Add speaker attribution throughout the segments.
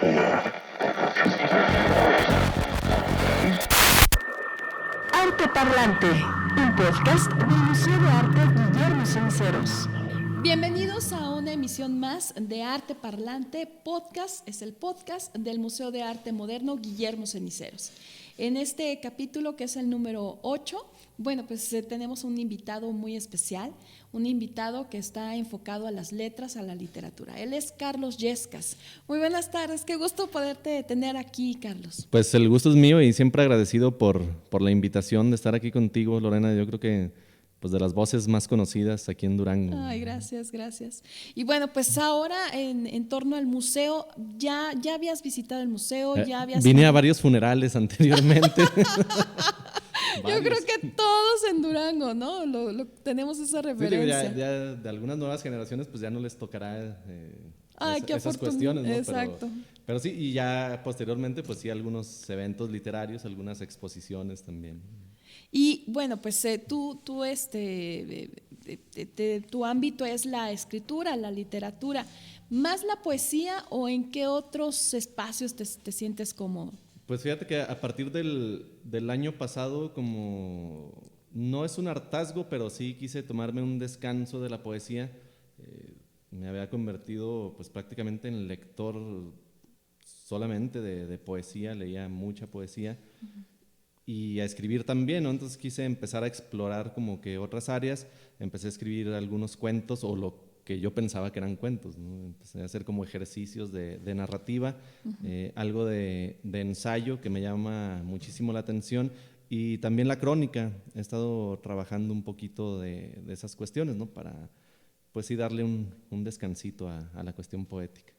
Speaker 1: Arte Parlante, un podcast del Museo de Arte Guillermo Ceniceros.
Speaker 2: Bienvenidos a una emisión más de Arte Parlante Podcast, es el podcast del Museo de Arte Moderno Guillermo Ceniceros. En este capítulo, que es el número 8, bueno, pues tenemos un invitado muy especial, un invitado que está enfocado a las letras, a la literatura. Él es Carlos Yescas. Muy buenas tardes, qué gusto poderte tener aquí, Carlos.
Speaker 3: Pues el gusto es mío y siempre agradecido por la invitación de estar aquí contigo, Lorena. Yo creo que pues de las voces más conocidas aquí en Durango.
Speaker 2: Ay, gracias. Y bueno, pues ahora en torno al museo, ¿ya habías visitado el museo?
Speaker 3: Vine a varios funerales anteriormente.
Speaker 2: Yo creo que todos en Durango, ¿no? Tenemos esa referencia.
Speaker 3: Sí, ya de algunas nuevas generaciones pues ya no les tocará esas
Speaker 2: qué
Speaker 3: cuestiones, ¿no?
Speaker 2: Exacto.
Speaker 3: Pero sí, y ya posteriormente pues sí algunos eventos literarios, algunas exposiciones también.
Speaker 2: Y bueno, pues tu ámbito es la escritura, la literatura. ¿Más la poesía o en qué otros espacios te sientes cómodo?
Speaker 3: Pues fíjate que a partir del año pasado, como no es un hartazgo, pero sí quise tomarme un descanso de la poesía. Me había convertido pues prácticamente en lector solamente de poesía, leía mucha poesía. Uh-huh. Y a escribir también, ¿no? Entonces quise empezar a explorar como que otras áreas. Empecé a escribir algunos cuentos o lo que yo pensaba que eran cuentos, ¿no? Empecé a hacer como ejercicios de narrativa, uh-huh. Algo de ensayo que me llama muchísimo la atención, y también la crónica. He estado trabajando un poquito de esas cuestiones, ¿no? Para pues sí darle un descansito a la cuestión poética.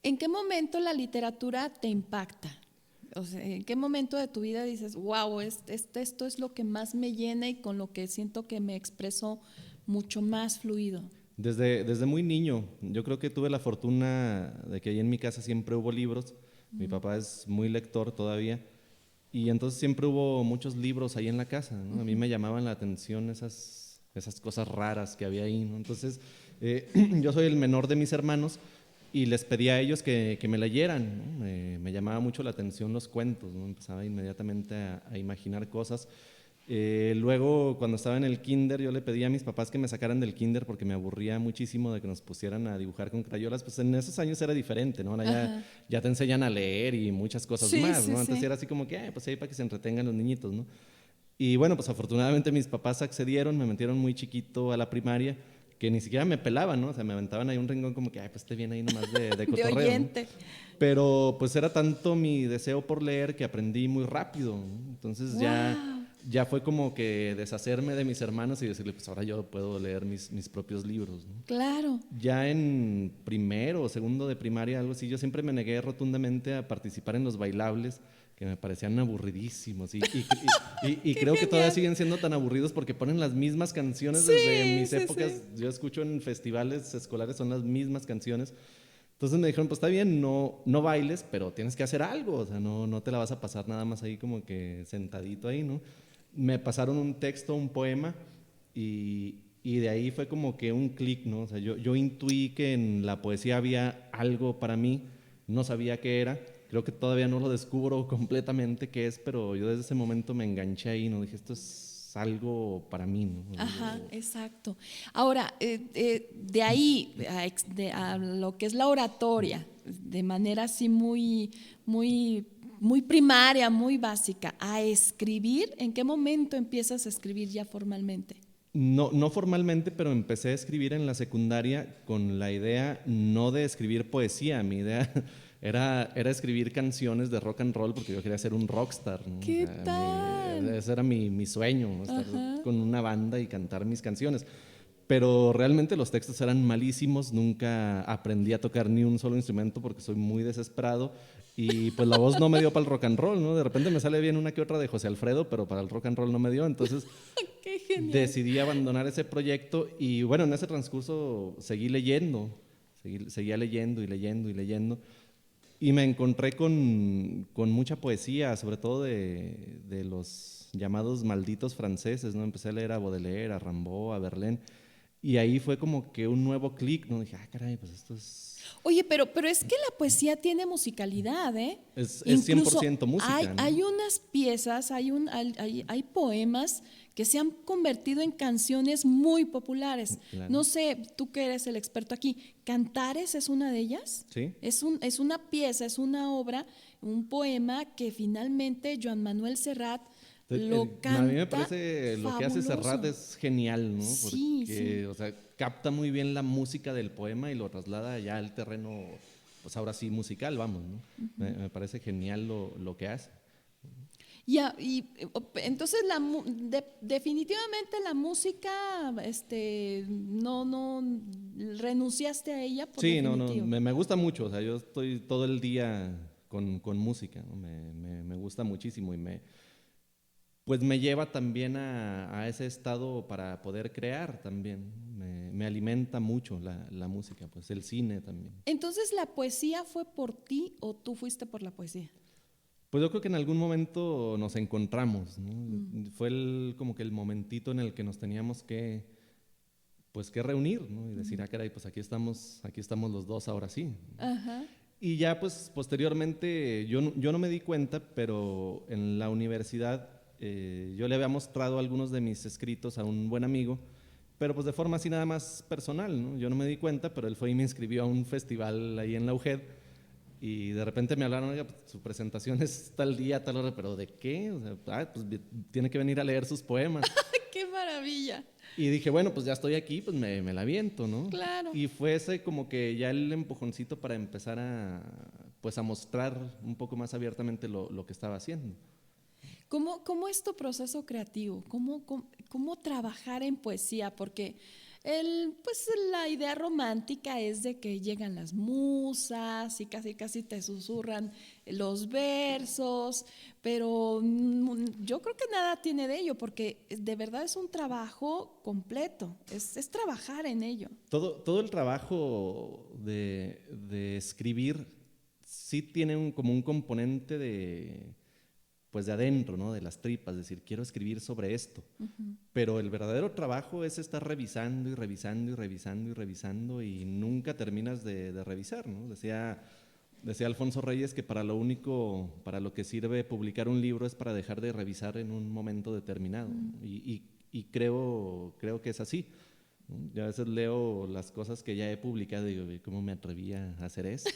Speaker 2: ¿En qué momento la literatura te impacta? O sea, ¿en qué momento de tu vida dices, wow, esto es lo que más me llena y con lo que siento que me expreso mucho más fluido?
Speaker 3: Desde muy niño. Yo creo que tuve la fortuna de que ahí en mi casa siempre hubo libros. Mi papá es muy lector todavía, y entonces siempre hubo muchos libros ahí en la casa, ¿no? A mí me llamaban la atención esas cosas raras que había ahí, ¿no? Entonces yo soy el menor de mis hermanos y les pedí a ellos que me leyeran, ¿no? Me llamaba mucho la atención los cuentos, ¿no? Empezaba inmediatamente a imaginar cosas. Luego, cuando estaba en el kinder, yo le pedí a mis papás que me sacaran del kinder porque me aburría muchísimo de que nos pusieran a dibujar con crayolas. Pues en esos años era diferente, ¿no? Ahora ya te enseñan a leer y muchas cosas más, ¿no? Antes era así como que, pues ahí para que se entretengan los niñitos, ¿no? Y bueno, pues afortunadamente mis papás accedieron, me metieron muy chiquito a la primaria, que ni siquiera me pelaban, ¿no? O sea, me aventaban ahí un rincón como que, pues esté bien ahí nomás de cotorreo.
Speaker 2: De oyente.
Speaker 3: ¿No? Pero pues era tanto mi deseo por leer que aprendí muy rápido, ¿no? Entonces ya fue como que deshacerme de mis hermanos y decirle, pues ahora yo puedo leer mis propios libros, ¿no?
Speaker 2: Claro.
Speaker 3: Ya en primero o segundo de primaria, algo así, yo siempre me negué rotundamente a participar en los bailables, que me parecían aburridísimos, y creo que todavía siguen siendo tan aburridos porque ponen las mismas canciones desde mis épocas. Sí. Yo escucho en festivales escolares, son las mismas canciones. Entonces me dijeron, pues está bien, no bailes, pero tienes que hacer algo, o sea, no te la vas a pasar nada más ahí como que sentadito ahí, ¿no? Me pasaron un texto, un poema, y de ahí fue como que un clic, ¿no? O sea, yo intuí que en la poesía había algo para mí, no sabía qué era. Creo que todavía no lo descubro completamente qué es, pero yo desde ese momento me enganché ahí, ¿no? Dije, esto es algo para mí, ¿no?
Speaker 2: Ajá, exacto. Ahora, de ahí a lo que es la oratoria, de manera así muy primaria, muy básica, a escribir, ¿en qué momento empiezas a escribir ya formalmente?
Speaker 3: No formalmente, pero empecé a escribir en la secundaria con la idea no de escribir poesía. Mi idea era escribir canciones de rock and roll porque yo quería ser un rockstar, ¿no?
Speaker 2: ¿Qué tal?
Speaker 3: Ese era mi sueño, ¿no? Estar con una banda y cantar mis canciones. Pero realmente los textos eran malísimos, nunca aprendí a tocar ni un solo instrumento porque soy muy desesperado, y pues la voz no me dio para el rock and roll, ¿no? De repente me sale bien una que otra de José Alfredo, pero para el rock and roll no me dio. Entonces
Speaker 2: ¡Qué genial!
Speaker 3: Decidí abandonar ese proyecto, y bueno, en ese transcurso seguí leyendo, seguía leyendo y leyendo y leyendo, y me encontré con mucha poesía, sobre todo de los llamados malditos franceses, ¿no? Empecé a leer a Baudelaire, a Rimbaud, a Verlaine, Y ahí fue como que un nuevo clic, ¿no? Dije, caray, pues esto es...
Speaker 2: Oye, pero es que la poesía tiene musicalidad, ¿eh?
Speaker 3: Es
Speaker 2: Incluso
Speaker 3: 100% música,
Speaker 2: hay,
Speaker 3: ¿no?
Speaker 2: hay unas piezas, hay poemas que se han convertido en canciones muy populares.
Speaker 3: Claro.
Speaker 2: No sé, tú que eres el experto aquí, ¿Cantares es una de ellas?
Speaker 3: Sí.
Speaker 2: Es una pieza, es una obra, un poema que finalmente Joan Manuel Serrat lo canta.
Speaker 3: A mí me parece lo que hace
Speaker 2: fabuloso.
Speaker 3: Serrat es genial, ¿no?
Speaker 2: Sí,
Speaker 3: Porque,
Speaker 2: sí.
Speaker 3: o sea, capta muy bien la música del poema y lo traslada ya al terreno, pues ahora sí, musical, vamos, ¿no? Me parece genial lo que hace.
Speaker 2: Entonces definitivamente la música, no renunciaste a ella por
Speaker 3: Sí,
Speaker 2: definitivo.
Speaker 3: me gusta mucho, o sea, yo estoy todo el día con música, ¿no? Me gusta muchísimo y pues me lleva también a ese estado para poder crear también. Me alimenta mucho la música, pues el cine también.
Speaker 2: Entonces, ¿la poesía fue por ti o tú fuiste por la poesía?
Speaker 3: Pues yo creo que en algún momento nos encontramos, ¿no? Fue como que el momentito en el que nos teníamos pues que reunir, ¿no? Y decir, caray, pues aquí estamos los dos ahora sí.
Speaker 2: Ajá.
Speaker 3: Y ya pues posteriormente yo no me di cuenta, pero en la universidad yo le había mostrado algunos de mis escritos a un buen amigo, pero pues de forma así nada más personal, ¿no? Yo no me di cuenta, pero él fue y me inscribió a un festival ahí en la UGED y de repente me hablaron, oiga, pues, su presentación es tal día, tal hora, pero ¿de qué? O sea, pues tiene que venir a leer sus poemas.
Speaker 2: ¡Qué maravilla!
Speaker 3: Y dije, bueno, pues ya estoy aquí, pues me la aviento, ¿no?
Speaker 2: Claro.
Speaker 3: Y fue ese como que ya el empujoncito para empezar pues a mostrar un poco más abiertamente lo que estaba haciendo.
Speaker 2: ¿Cómo es tu proceso creativo? ¿Cómo trabajar en poesía? Porque pues la idea romántica es de que llegan las musas y casi te susurran los versos, pero yo creo que nada tiene de ello, porque de verdad es un trabajo completo, es trabajar en ello.
Speaker 3: Todo el trabajo de escribir sí tiene como un componente pues de adentro, ¿no? De las tripas, es decir, quiero escribir sobre esto. Pero el verdadero trabajo es estar revisando y revisando y revisando y revisando y nunca terminas de revisar, ¿no? Decía Alfonso Reyes que para lo que sirve publicar un libro es para dejar de revisar en un momento determinado. Y creo que es así. Yo a veces leo las cosas que ya he publicado y digo, ¿cómo me atreví a hacer eso?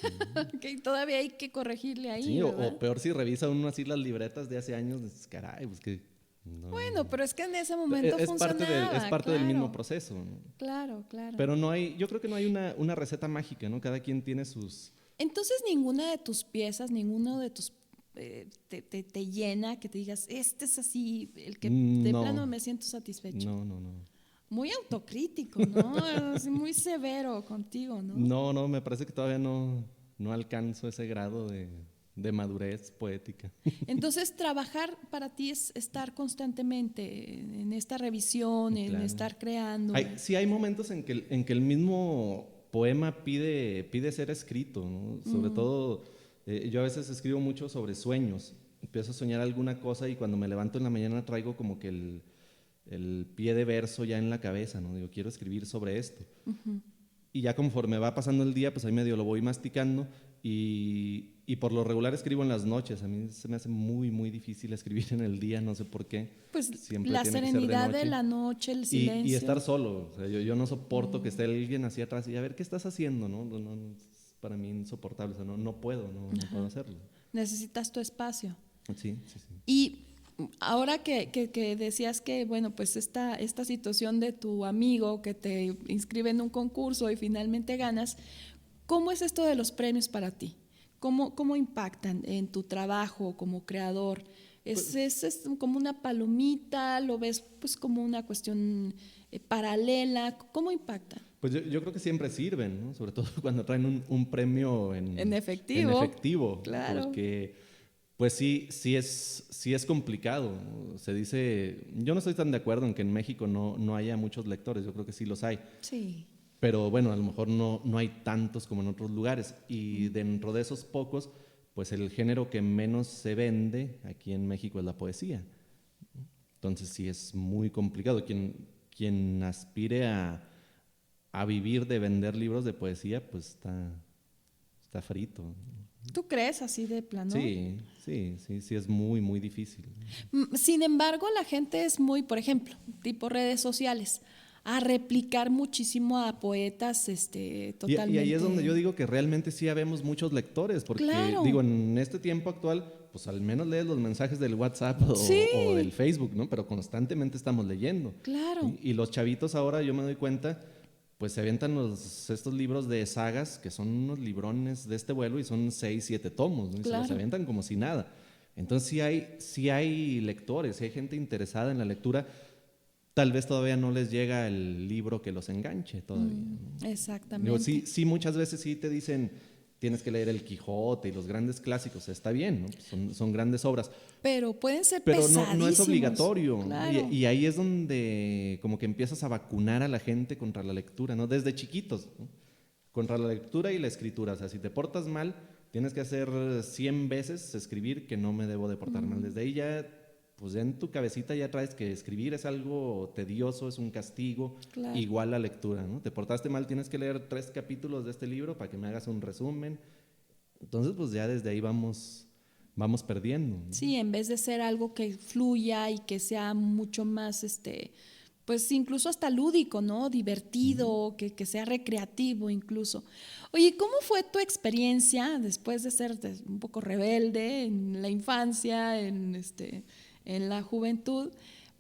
Speaker 2: Que todavía hay que corregirle ahí,
Speaker 3: Sí,
Speaker 2: ¿verdad?
Speaker 3: o peor si revisa uno así las libretas de hace años, dices, caray, pues que... No.
Speaker 2: Bueno, pero es que en ese momento
Speaker 3: es
Speaker 2: funcionaba.
Speaker 3: es parte del
Speaker 2: claro.
Speaker 3: mismo proceso, ¿no?
Speaker 2: Claro.
Speaker 3: Pero yo creo que no hay una receta mágica, ¿no? Cada quien tiene sus...
Speaker 2: Entonces, ninguna de tus piezas, ninguno de tus te llena, que te digas, este es así, el que de
Speaker 3: No.
Speaker 2: plano me siento satisfecho.
Speaker 3: No.
Speaker 2: Muy autocrítico, ¿no? Así muy severo contigo, ¿no?
Speaker 3: No, me parece que todavía no alcanzo ese grado de madurez poética.
Speaker 2: Entonces, trabajar para ti es estar constantemente en esta revisión, en
Speaker 3: Claro.
Speaker 2: estar creando.
Speaker 3: Sí hay momentos en que el mismo poema pide ser escrito, ¿no? Sobre todo, yo a veces escribo mucho sobre sueños. Empiezo a soñar alguna cosa y cuando me levanto en la mañana traigo como que el pie de verso ya en la cabeza, ¿no? Digo, quiero escribir sobre esto. Y ya conforme va pasando el día, pues ahí medio lo voy masticando y por lo regular escribo en las noches. A mí se me hace muy, muy difícil escribir en el día, no sé por qué.
Speaker 2: Pues
Speaker 3: Siempre
Speaker 2: la
Speaker 3: tiene que ser
Speaker 2: serenidad
Speaker 3: noche.
Speaker 2: de la noche, el silencio.
Speaker 3: Y estar solo. O sea, yo no soporto que esté alguien así atrás y a ver qué estás haciendo, ¿no? Es para mí insoportable. O sea, no puedo puedo hacerlo.
Speaker 2: Necesitas tu espacio.
Speaker 3: Sí.
Speaker 2: Y ahora que decías que, bueno, pues esta situación de tu amigo que te inscribe en un concurso y finalmente ganas, ¿cómo es esto de los premios para ti? ¿Cómo impactan en tu trabajo como creador? ¿Es como una palomita? ¿Lo ves pues como una cuestión paralela? ¿Cómo impacta?
Speaker 3: Pues yo creo que siempre sirven, ¿no? Sobre todo cuando traen un premio en
Speaker 2: efectivo.
Speaker 3: En efectivo.
Speaker 2: Claro.
Speaker 3: Porque pues sí es complicado. Se dice, yo no estoy tan de acuerdo en que en México no haya muchos lectores, yo creo que sí los hay.
Speaker 2: Sí.
Speaker 3: Pero bueno, a lo mejor no hay tantos como en otros lugares. Y dentro de esos pocos, pues el género que menos se vende aquí en México es la poesía. Entonces sí es muy complicado. Quien aspire a a vivir de vender libros de poesía, pues está frito.
Speaker 2: ¿Tú crees así de plano?
Speaker 3: Sí, es muy, muy difícil.
Speaker 2: Sin embargo, la gente es muy, por ejemplo, tipo redes sociales, a replicar muchísimo a poetas totalmente.
Speaker 3: Y ahí es donde yo digo que realmente sí habemos muchos lectores, porque
Speaker 2: Claro.
Speaker 3: digo, en este tiempo actual, pues al menos lees los mensajes del WhatsApp
Speaker 2: Sí.
Speaker 3: o del Facebook, ¿no? Pero constantemente estamos leyendo.
Speaker 2: Claro.
Speaker 3: ¿Sí? Y los chavitos ahora, yo me doy cuenta, pues se avientan estos libros de sagas, que son unos librones de este vuelo y son 6, 7 tomos, ¿no? Y
Speaker 2: Claro.
Speaker 3: se los avientan como si nada. Entonces sí hay lectores, sí hay gente interesada en la lectura. Tal vez todavía no les llega el libro que los enganche todavía. ¿no?
Speaker 2: Exactamente.
Speaker 3: Digo, sí, muchas veces sí te dicen, tienes que leer El Quijote y los grandes clásicos, está bien, ¿no? Son grandes obras.
Speaker 2: Pero pueden ser
Speaker 3: Pero
Speaker 2: pesadísimos.
Speaker 3: no es obligatorio.
Speaker 2: Claro.
Speaker 3: Y ahí es donde como que empiezas a vacunar a la gente contra la lectura, ¿no? Desde chiquitos, ¿no? Contra la lectura y la escritura. O sea, si te portas mal, tienes que hacer 100 veces escribir que no me debo de portar mal. Desde ahí ya, pues ya en tu cabecita ya traes que escribir es algo tedioso, es un castigo,
Speaker 2: Claro.
Speaker 3: igual la lectura, ¿no? Te portaste mal, tienes que leer 3 capítulos de este libro para que me hagas un resumen. Entonces, pues ya desde ahí vamos perdiendo, ¿no?
Speaker 2: Sí, en vez de ser algo que fluya y que sea mucho más, pues incluso hasta lúdico, ¿no? Divertido, que sea recreativo incluso. Oye, ¿cómo fue tu experiencia después de ser un poco rebelde en la infancia, en la juventud?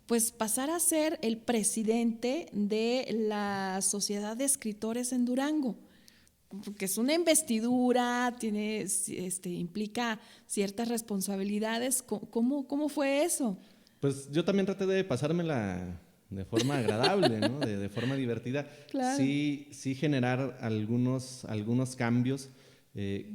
Speaker 2: Pues pasar a ser el presidente de la Sociedad de Escritores en Durango. Porque es una investidura, implica ciertas responsabilidades. ¿Cómo fue eso?
Speaker 3: Pues yo también traté de pasármela de forma agradable, ¿no? De forma divertida.
Speaker 2: Claro.
Speaker 3: Sí generar algunos cambios.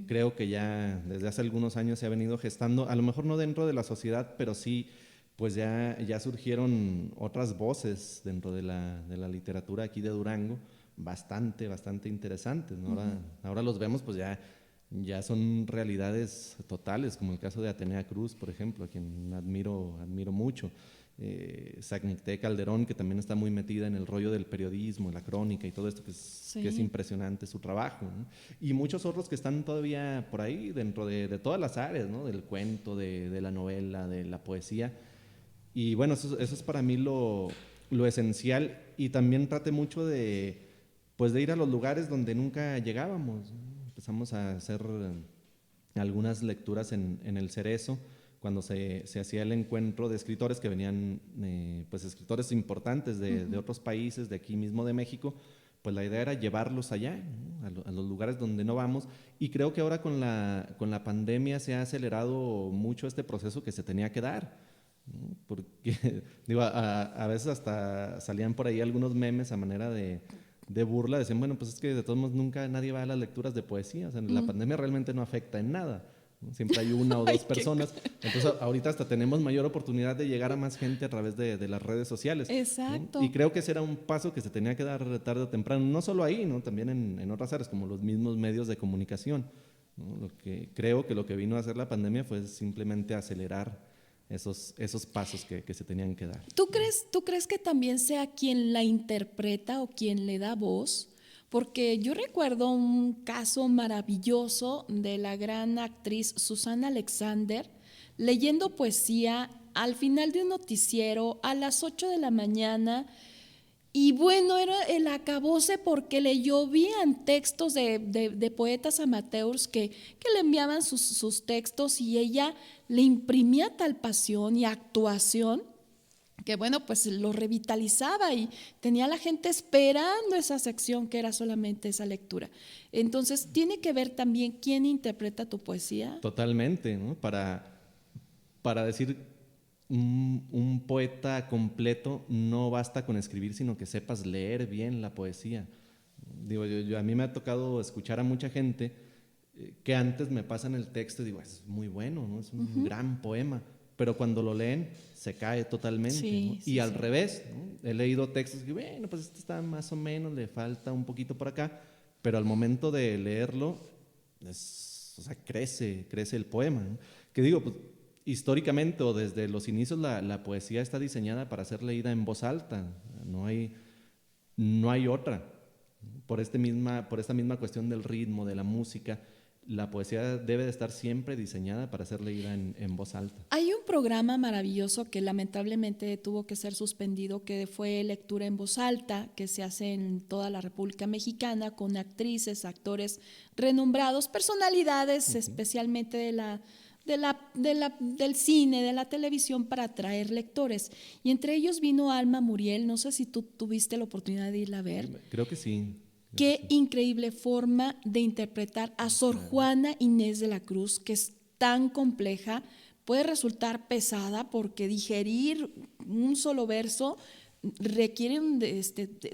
Speaker 3: Creo que ya desde hace algunos años se ha venido gestando, a lo mejor no dentro de la sociedad, pero sí, pues ya surgieron otras voces dentro de la literatura aquí de Durango, bastante interesantes, ¿no? Ahora los vemos, pues ya son realidades totales, como el caso de Atenea Cruz, por ejemplo, a quien admiro mucho. Sacnicté Calderón, que también está muy metida en el rollo del periodismo, la crónica y todo esto, que es impresionante su trabajo, ¿no? Y muchos otros que están todavía por ahí dentro de todas las áreas, ¿no? Del cuento, de la novela, de la poesía. Y bueno, eso es para mí lo esencial. Y también traté mucho de ir a los lugares donde nunca llegábamos, ¿no? Empezamos a hacer algunas lecturas en el Cerezo, cuando se hacía el encuentro de escritores que venían, pues escritores importantes de otros países, de aquí mismo de México. Pues la idea era llevarlos allá, ¿no? a los lugares donde no vamos. Y creo que ahora con la pandemia se ha acelerado mucho este proceso que se tenía que dar, ¿no? Porque digo, a veces hasta salían por ahí algunos memes a manera de burla, decían, bueno, pues es que de todos modos nunca nadie va a las lecturas de poesía, o sea, la pandemia realmente no afecta en nada, ¿no? Siempre hay una o dos personas, entonces ahorita hasta tenemos mayor oportunidad de llegar a más gente a través de las redes sociales.
Speaker 2: Exacto.
Speaker 3: ¿No? Y creo que ese era un paso que se tenía que dar tarde o temprano, no solo ahí, ¿no? También en otras áreas, como los mismos medios de comunicación, ¿no? Creo que lo que vino a hacer la pandemia fue simplemente acelerar esos pasos que se tenían que dar.
Speaker 2: ¿Tú crees que también sea quien la interpreta o quien le da voz? Porque yo recuerdo un caso maravilloso de la gran actriz Susana Alexander leyendo poesía al final de un noticiero a las 8 de la mañana. Y bueno, era el acabose porque le llovían textos de poetas amateurs que le enviaban sus textos y ella le imprimía tal pasión y actuación que bueno, pues lo revitalizaba y tenía a la gente esperando esa sección que era solamente esa lectura. Entonces, ¿tiene que ver también quién interpreta tu poesía?
Speaker 3: Totalmente, ¿no? Para decir un poeta completo no basta con escribir, sino que sepas leer bien la poesía. Digo, a mí me ha tocado escuchar a mucha gente que antes me pasan el texto y digo, es muy bueno, ¿no? Es un gran poema, pero cuando lo leen se cae totalmente.
Speaker 2: Sí,
Speaker 3: ¿no?
Speaker 2: sí,
Speaker 3: y al revés, ¿no? He leído textos que, bueno, pues este está más o menos, le falta un poquito por acá, pero al momento de leerlo, o sea, crece el poema, ¿no? Que digo, pues, históricamente o desde los inicios la poesía está diseñada para ser leída en voz alta, no hay otra. por esta misma cuestión del ritmo, de la música. La poesía debe de estar siempre diseñada para ser leída en voz alta.
Speaker 2: Hay un programa maravilloso que lamentablemente tuvo que ser suspendido, que fue lectura en voz alta, que se hace en toda la República Mexicana con actrices, actores renombrados, personalidades especialmente del cine, de la televisión, para atraer lectores. Y entre ellos vino Alma Muriel, no sé si tú tuviste la oportunidad de irla a ver.
Speaker 3: Creo que sí.
Speaker 2: Qué increíble forma de interpretar a Sor Juana Inés de la Cruz, que es tan compleja, puede resultar pesada porque digerir un solo verso requiere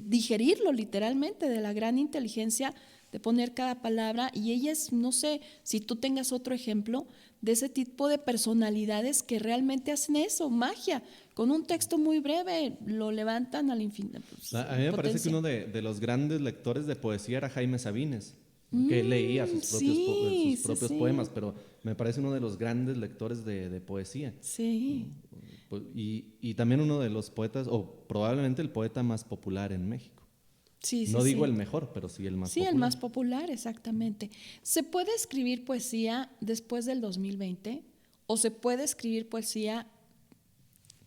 Speaker 2: digerirlo literalmente, de la gran inteligencia de poner cada palabra. Y ella es, no sé si tú tengas otro ejemplo de ese tipo de personalidades que realmente hacen eso, magia. Con un texto muy breve lo levantan al infinito.
Speaker 3: A mí me parece que uno de los grandes lectores de poesía era Jaime Sabines, que leía sus propios poemas, pero me parece uno de los grandes lectores de poesía.
Speaker 2: Sí.
Speaker 3: Y también uno de los poetas, o probablemente el poeta más popular en México.
Speaker 2: Sí,
Speaker 3: no digo el mejor, pero sí el más popular.
Speaker 2: Sí, el más popular, exactamente. ¿Se puede escribir poesía después del 2020? ¿O se puede escribir poesía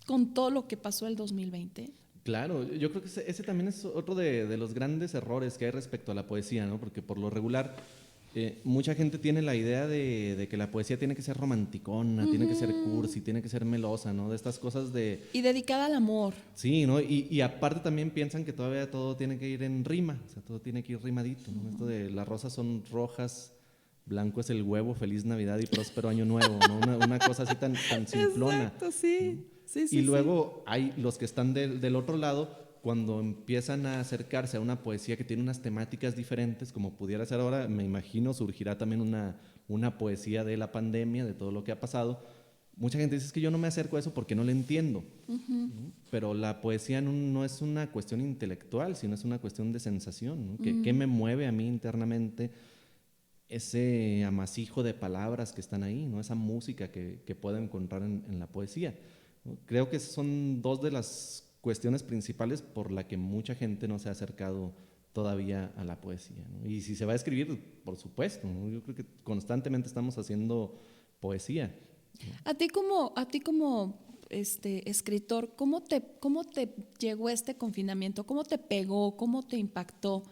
Speaker 2: con todo lo que pasó el 2020?
Speaker 3: Claro, yo creo que ese también es otro de los grandes errores que hay respecto a la poesía, ¿no? Porque por lo regular mucha gente tiene la idea de que la poesía tiene que ser romanticona, tiene que ser cursi, tiene que ser melosa, ¿no? De estas cosas de...
Speaker 2: Y dedicada al amor.
Speaker 3: Sí, ¿no? Y aparte también piensan que todavía todo tiene que ir en rima, o sea, todo tiene que ir rimadito, ¿no? Esto de las rosas son rojas, blanco es el huevo, feliz Navidad y próspero año nuevo, ¿no? Una cosa así tan simplona.
Speaker 2: Exacto, sí.
Speaker 3: Y luego hay los que están del otro lado, cuando empiezan a acercarse a una poesía que tiene unas temáticas diferentes, como pudiera ser ahora, me imagino surgirá también una poesía de la pandemia, de todo lo que ha pasado. Mucha gente dice, es que yo no me acerco a eso porque no le entiendo. ¿No? Pero la poesía no es una cuestión intelectual, sino es una cuestión de sensación, ¿no? ¿Qué me mueve a mí internamente? Ese amasijo de palabras que están ahí, ¿no? Esa música que puedo encontrar en la poesía. Creo que son dos de las cuestiones principales por la que mucha gente no se ha acercado todavía a la poesía, ¿no? Y si se va a escribir, por supuesto, ¿no? Yo creo que constantemente estamos haciendo poesía.
Speaker 2: A ti como escritor, ¿cómo te llegó este confinamiento? ¿Cómo te pegó? ¿Cómo te impactó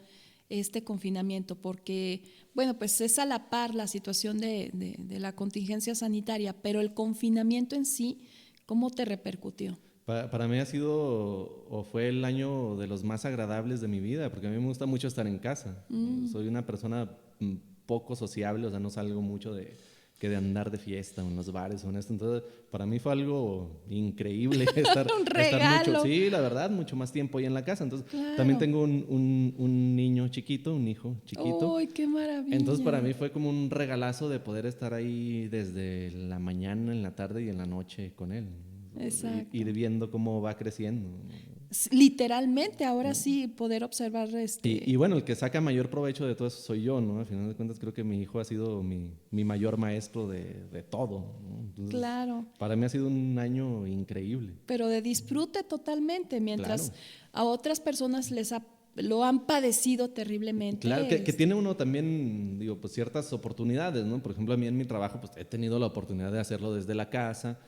Speaker 2: este confinamiento? Porque, bueno, pues es a la par la situación de la contingencia sanitaria, pero el confinamiento en sí, ¿cómo te repercutió?
Speaker 3: Para mí ha sido o fue el año de los más agradables de mi vida, porque a mí me gusta mucho estar en casa. Soy una persona poco sociable, o sea, no salgo mucho de andar de fiesta o en los bares o en esto. Entonces, para mí fue algo increíble estar,
Speaker 2: un regalo.
Speaker 3: mucho, sí, la verdad, mucho más tiempo ahí en la casa. Entonces,
Speaker 2: claro.
Speaker 3: También tengo un niño chiquito, un hijo chiquito.
Speaker 2: ¡Ay, qué maravilla!
Speaker 3: Entonces, para mí fue como un regalazo de poder estar ahí desde la mañana, en la tarde y en la noche con él.
Speaker 2: Exacto.
Speaker 3: Ir viendo cómo va creciendo.
Speaker 2: Literalmente, ahora sí, poder observar
Speaker 3: Y bueno, el que saca mayor provecho de todo eso soy yo, ¿no? Al final de cuentas creo que mi hijo ha sido mi mayor maestro de todo, ¿no? Entonces,
Speaker 2: claro.
Speaker 3: Para mí ha sido un año increíble.
Speaker 2: Pero de disfrute totalmente, mientras
Speaker 3: claro.
Speaker 2: a otras personas lo han padecido terriblemente.
Speaker 3: Claro, que tiene uno también, digo, pues ciertas oportunidades, ¿no? Por ejemplo, a mí en mi trabajo pues he tenido la oportunidad de hacerlo desde la casa.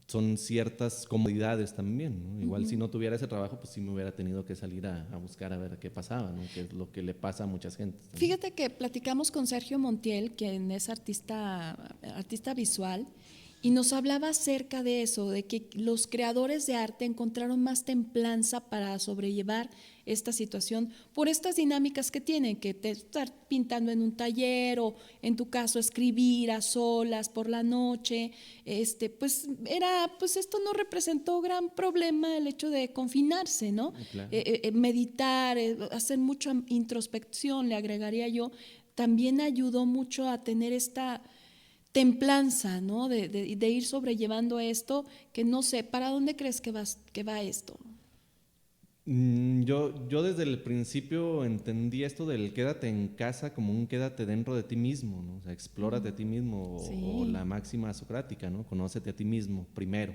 Speaker 3: Son ciertas comodidades también, ¿no? Igual si no tuviera ese trabajo, pues sí me hubiera tenido que salir a buscar a ver qué pasaba, ¿no? Que es lo que le pasa a muchas gentes también.
Speaker 2: Fíjate que platicamos con Sergio Montiel, quien es artista visual, y nos hablaba acerca de eso, de que los creadores de arte encontraron más templanza para sobrellevar esta situación por estas dinámicas que tienen, que te estar pintando en un taller o en tu caso escribir a solas por la noche, pues esto no representó gran problema, el hecho de confinarse, ¿no?
Speaker 3: Claro.
Speaker 2: Meditar, hacer mucha introspección, le agregaría yo, también ayudó mucho a tener esta templanza, ¿no? De ir sobrellevando esto, que no sé, ¿para dónde crees que va esto?
Speaker 3: Yo desde el principio entendí esto del quédate en casa como un quédate dentro de ti mismo, ¿no? O sea, explórate a ti mismo,
Speaker 2: sí.
Speaker 3: o la máxima socrática, ¿no? Conócete a ti mismo primero,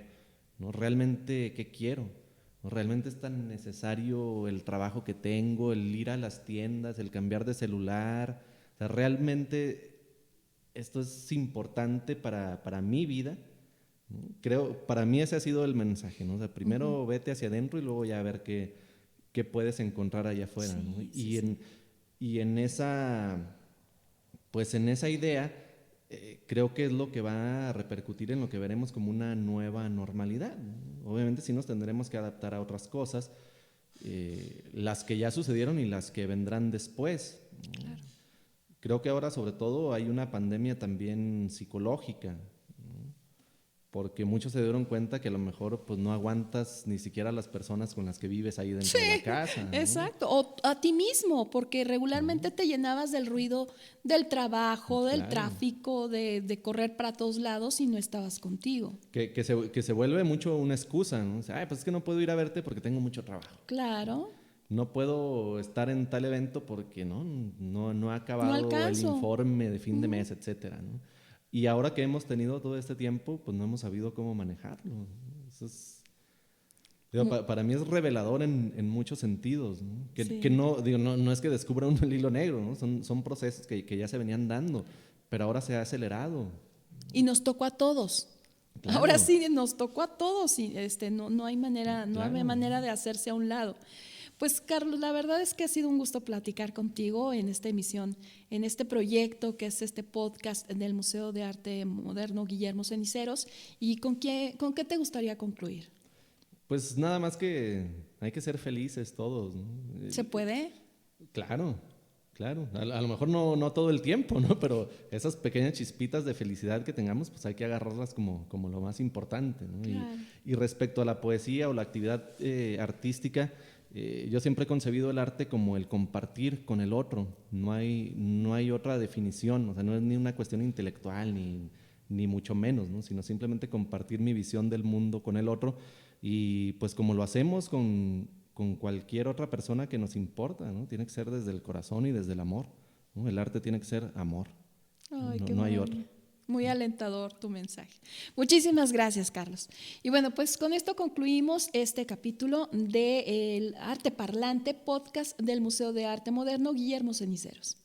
Speaker 3: ¿no? Realmente, ¿qué quiero? ¿no? ¿Realmente es tan necesario el trabajo que tengo, el ir a las tiendas, el cambiar de celular? O sea, ¿realmente esto es importante para mi vida? ¿No? Creo, para mí ese ha sido el mensaje, ¿no? O sea, primero vete hacia adentro y luego ya a ver qué puedes encontrar allá afuera,
Speaker 2: Sí,
Speaker 3: ¿no?
Speaker 2: sí, sí.
Speaker 3: Y en esa, pues en esa idea, creo que es lo que va a repercutir en lo que veremos como una nueva normalidad, ¿no? Obviamente sí nos tendremos que adaptar a otras cosas, las que ya sucedieron y las que vendrán después, ¿no?
Speaker 2: Claro.
Speaker 3: Creo que ahora sobre todo hay una pandemia también psicológica, porque muchos se dieron cuenta que a lo mejor pues no aguantas ni siquiera a las personas con las que vives ahí dentro de la casa, ¿no?
Speaker 2: Exacto, o a ti mismo, porque regularmente te llenabas del ruido del trabajo, del
Speaker 3: Claro.
Speaker 2: tráfico, de correr para todos lados y no estabas contigo.
Speaker 3: Que se vuelve mucho una excusa, ¿no? O sea, "Ay, pues es que no puedo ir a verte porque tengo mucho trabajo.
Speaker 2: Claro,
Speaker 3: No puedo estar en tal evento porque no ha acabado el
Speaker 2: alcanzo.
Speaker 3: informe de fin de mes, etcétera, ¿no? Y ahora que hemos tenido todo este tiempo, pues no hemos sabido cómo manejarlo, ¿no? Eso es, digo, para mí es revelador en muchos sentidos, ¿no?
Speaker 2: Sí.
Speaker 3: Que no, digo, no es que descubra uno el hilo negro, ¿no? Son procesos que ya se venían dando, pero ahora se ha acelerado.
Speaker 2: Y nos tocó a todos.
Speaker 3: Claro.
Speaker 2: Ahora sí nos tocó a todos y no hay manera, no
Speaker 3: Claro.
Speaker 2: hay manera de hacerse a un lado. Pues Carlos, la verdad es que ha sido un gusto platicar contigo en esta emisión, en este proyecto que es este podcast del Museo de Arte Moderno Guillermo Ceniceros. ¿Y con qué te gustaría concluir?
Speaker 3: Pues nada más que hay que ser felices todos, ¿no?
Speaker 2: ¿Se puede?
Speaker 3: Claro, claro. A lo mejor no todo el tiempo, ¿no? Pero esas pequeñas chispitas de felicidad que tengamos, pues hay que agarrarlas como lo más importante, ¿no?
Speaker 2: Claro.
Speaker 3: Y respecto a la poesía o la actividad artística, yo siempre he concebido el arte como el compartir con el otro. No hay otra definición, o sea, no es ni una cuestión intelectual ni mucho menos, ¿no? Sino simplemente compartir mi visión del mundo con el otro y pues como lo hacemos con cualquier otra persona que nos importa, ¿no? Tiene que ser desde el corazón y desde el amor, ¿no? El arte tiene que ser amor.
Speaker 2: Ay,
Speaker 3: No,
Speaker 2: qué
Speaker 3: no hay
Speaker 2: maravilla.
Speaker 3: otro.
Speaker 2: Muy alentador tu mensaje. Muchísimas gracias, Carlos. Y bueno, pues con esto concluimos este capítulo de El Arte Parlante, podcast del Museo de Arte Moderno Guillermo Ceniceros.